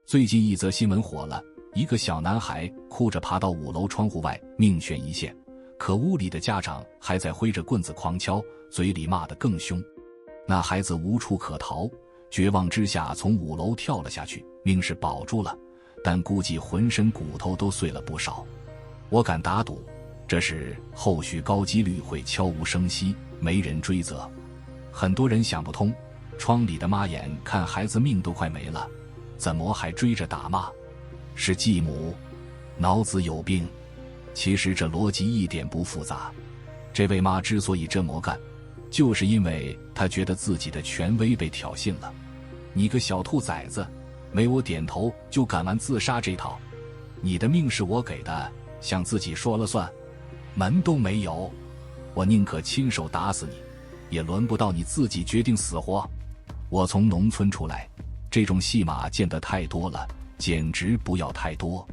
最近一则新闻火了，一个小男孩哭着爬到5楼窗户外，命悬一线，可屋里的家长还在挥着棍子狂敲，嘴里骂得更凶。那孩子无处可逃，绝望之下从5楼跳了下去，命是保住了，但估计浑身骨头都碎了不少。我敢打赌，这事后续高几率会悄无声息，没人追责。很多人想不通，窗里的妈眼看孩子命都快没了，怎么还追着打骂？是继母脑子有病？其实这逻辑一点不复杂。这位妈之所以这么干，就是因为她觉得自己的权威被挑衅了。你个小兔崽子，没我点头就敢玩自杀这套，你的命是我给的，想自己说了算，门都没有。我宁可亲手打死你，也轮不到你自己决定死活。我从农村出来，这种戏码见得太多了，简直不要太多。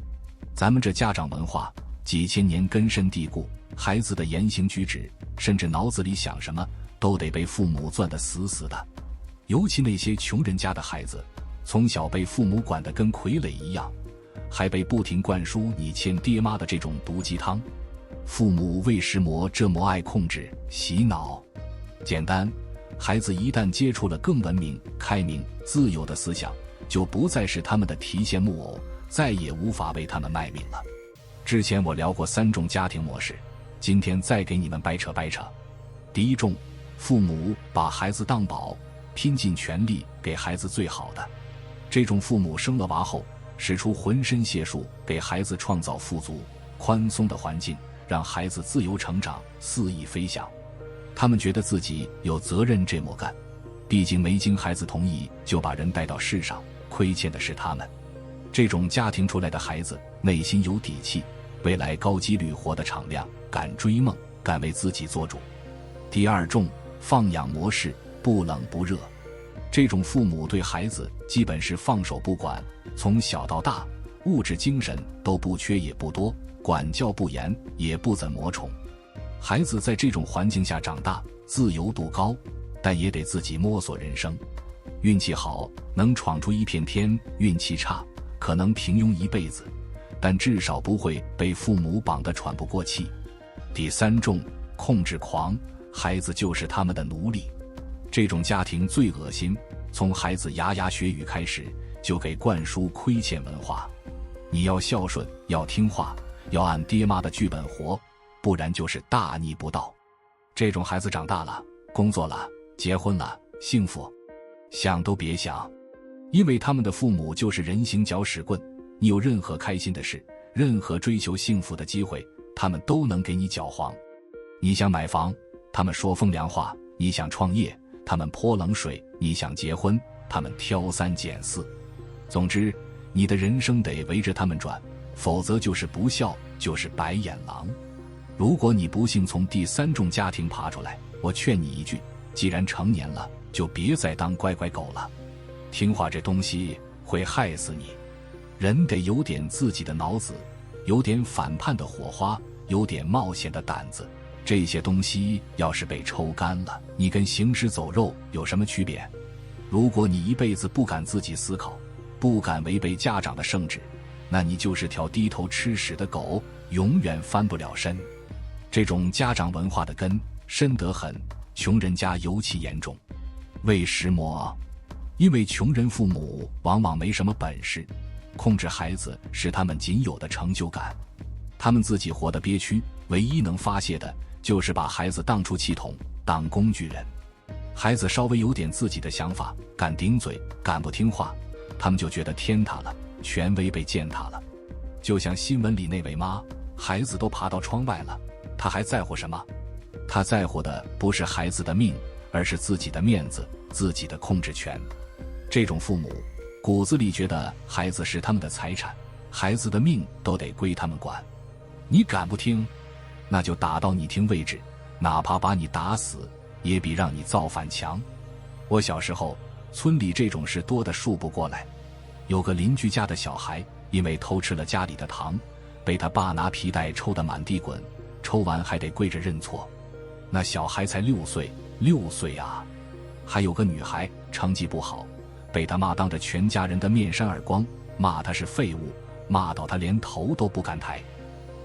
咱们这家长文化几千年根深蒂固，孩子的言行举止，甚至脑子里想什么，都得被父母攥得死死的。尤其那些穷人家的孩子，从小被父母管得跟傀儡一样，还被不停灌输你欠爹妈的这种毒鸡汤。父母为什么这么爱控制洗脑？简单，孩子一旦接触了更文明、开明、自由的思想，就不再是他们的提线木偶，再也无法为他们卖命了。之前我聊过3种家庭模式，今天再给你们掰扯掰扯。第一种，父母把孩子当宝，拼尽全力给孩子最好的。这种父母生了娃后，使出浑身解数给孩子创造富足、宽松的环境，让孩子自由成长，肆意飞翔。他们觉得自己有责任这么干，毕竟没经孩子同意就把人带到世上，亏欠的是他们。这种家庭出来的孩子内心有底气，未来高几率活得敞亮，敢追梦，敢为自己做主。第二种，放养模式，不冷不热。这种父母对孩子基本是放手不管，从小到大物质精神都不缺也不多，管教不严，也不怎么宠。孩子在这种环境下长大，自由度高，但也得自己摸索人生。运气好能闯出一片天，运气差可能平庸一辈子，但至少不会被父母绑得喘不过气。第三种，控制狂，孩子就是他们的奴隶。这种家庭最恶心，从孩子牙牙学语开始，就给灌输亏欠文化。你要孝顺，要听话，要按爹妈的剧本活，不然就是大逆不道。这种孩子长大了，工作了，结婚了，幸福想都别想，因为他们的父母就是人形搅屎棍。你有任何开心的事，任何追求幸福的机会，他们都能给你搅黄。你想买房，他们说风凉话；你想创业，他们泼冷水；你想结婚，他们挑3拣4。总之，你的人生得围着他们转，否则就是不孝，就是白眼狼。如果你不幸从第3种家庭爬出来，我劝你一句，既然成年了，就别再当乖乖狗了。听话这东西会害死你。人得有点自己的脑子，有点反叛的火花，有点冒险的胆子。这些东西要是被抽干了，你跟行尸走肉有什么区别？如果你一辈子不敢自己思考，不敢违背家长的圣旨，那你就是条低头吃屎的狗，永远翻不了身。这种家长文化的根深得很，穷人家尤其严重。为什么？因为穷人父母往往没什么本事，控制孩子是他们仅有的成就感。他们自己活得憋屈，唯一能发泄的就是把孩子当出气筒，当工具人。孩子稍微有点自己的想法，敢顶嘴，敢不听话，他们就觉得天塌了，权威被践踏了。就像新闻里那位妈，孩子都爬到窗外了，她还在乎什么？她在乎的不是孩子的命，而是自己的面子，自己的控制权。这种父母骨子里觉得孩子是他们的财产，孩子的命都得归他们管。你敢不听，那就打到你听为止，哪怕把你打死，也比让你造反强。我小时候，村里这种事多得数不过来。有个邻居家的小孩，因为偷吃了家里的糖，被他爸拿皮带抽得满地滚，抽完还得跪着认错。那小孩才6岁，6岁啊！还有个女孩成绩不好，被他妈当着全家人的面扇耳光，骂他是废物，骂到他连头都不敢抬。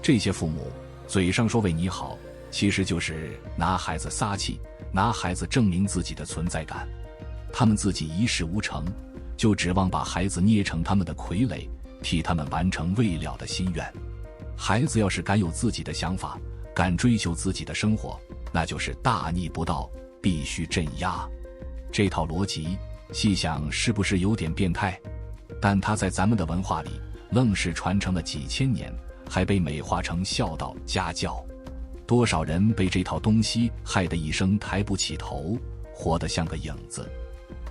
这些父母嘴上说为你好，其实就是拿孩子撒气，拿孩子证明自己的存在感。他们自己一事无成，就指望把孩子捏成他们的傀儡，替他们完成未了的心愿。孩子要是敢有自己的想法，敢追求自己的生活，那就是大逆不道，必须镇压。这套逻辑细想是不是有点变态？但它在咱们的文化里愣是传承了几千年，还被美化成孝道家教。多少人被这套东西害得一生抬不起头，活得像个影子。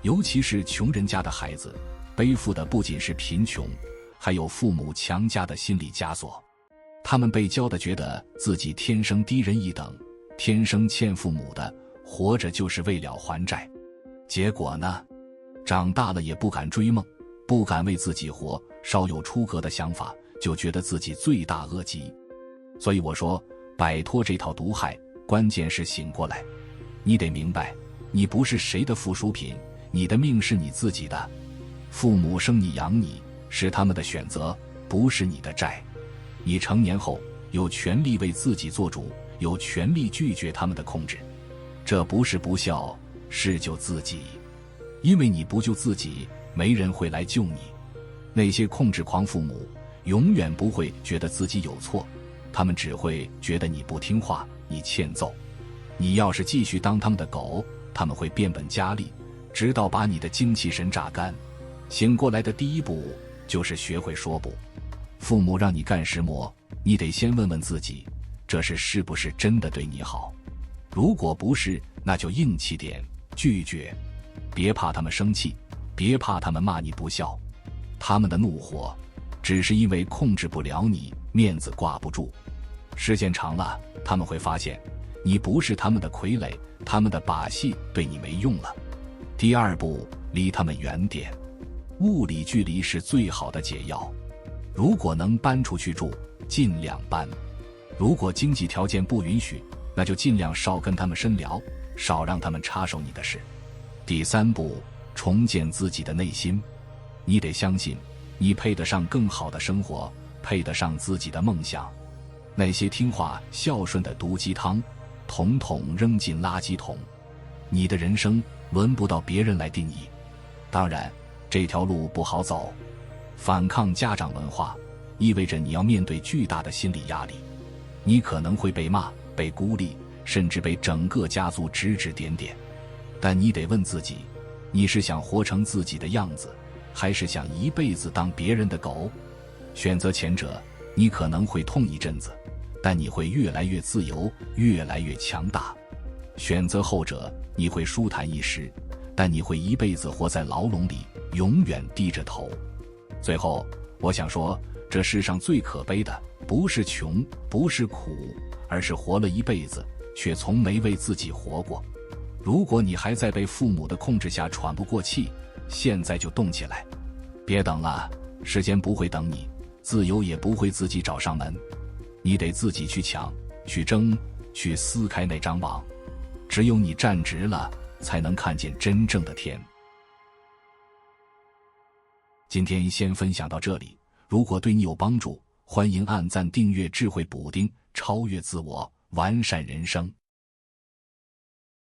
尤其是穷人家的孩子，背负的不仅是贫穷，还有父母强加的心理枷锁。他们被教的觉得自己天生低人一等，天生欠父母的，活着就是为了还债。结果呢，长大了也不敢追梦，不敢为自己活，稍有出格的想法就觉得自己罪大恶极。所以我说，摆脱这套毒害，关键是醒过来。你得明白，你不是谁的附属品，你的命是你自己的。父母生你养你，是他们的选择，不是你的债。你成年后有权利为自己做主，有权利拒绝他们的控制。这不是不孝，是救自己。因为你不救自己，没人会来救你。那些控制狂父母永远不会觉得自己有错，他们只会觉得你不听话，你欠揍。你要是继续当他们的狗，他们会变本加厉，直到把你的精气神榨干。醒过来的第一步就是学会说不。父母让你干什么，你得先问问自己，这是不是真的对你好？如果不是，那就硬气点，拒绝。别怕他们生气，别怕他们骂你不孝，他们的怒火只是因为控制不了你，面子挂不住。时间长了，他们会发现你不是他们的傀儡，他们的把戏对你没用了。第二步，离他们远点。物理距离是最好的解药。如果能搬出去住，尽量搬。如果经济条件不允许，那就尽量少跟他们深聊，少让他们插手你的事。第三步，重建自己的内心。你得相信，你配得上更好的生活，配得上自己的梦想。那些听话孝顺的毒鸡汤，统统扔进垃圾桶。你的人生轮不到别人来定义。当然，这条路不好走。反抗家长文化，意味着你要面对巨大的心理压力。你可能会被骂，被孤立，甚至被整个家族指指点点。但你得问自己，你是想活成自己的样子，还是想一辈子当别人的狗？选择前者，你可能会痛一阵子，但你会越来越自由，越来越强大。选择后者，你会舒坦一时，但你会一辈子活在牢笼里，永远低着头。最后，我想说，这世上最可悲的，不是穷，不是苦，而是活了一辈子，却从没为自己活过。如果你还在被父母的控制下喘不过气，现在就动起来。别等了，时间不会等你，自由也不会自己找上门。你得自己去抢，去争，去撕开那张网。只有你站直了，才能看见真正的天。今天先分享到这里，如果对你有帮助，欢迎按赞订阅智慧补丁，超越自我，完善人生。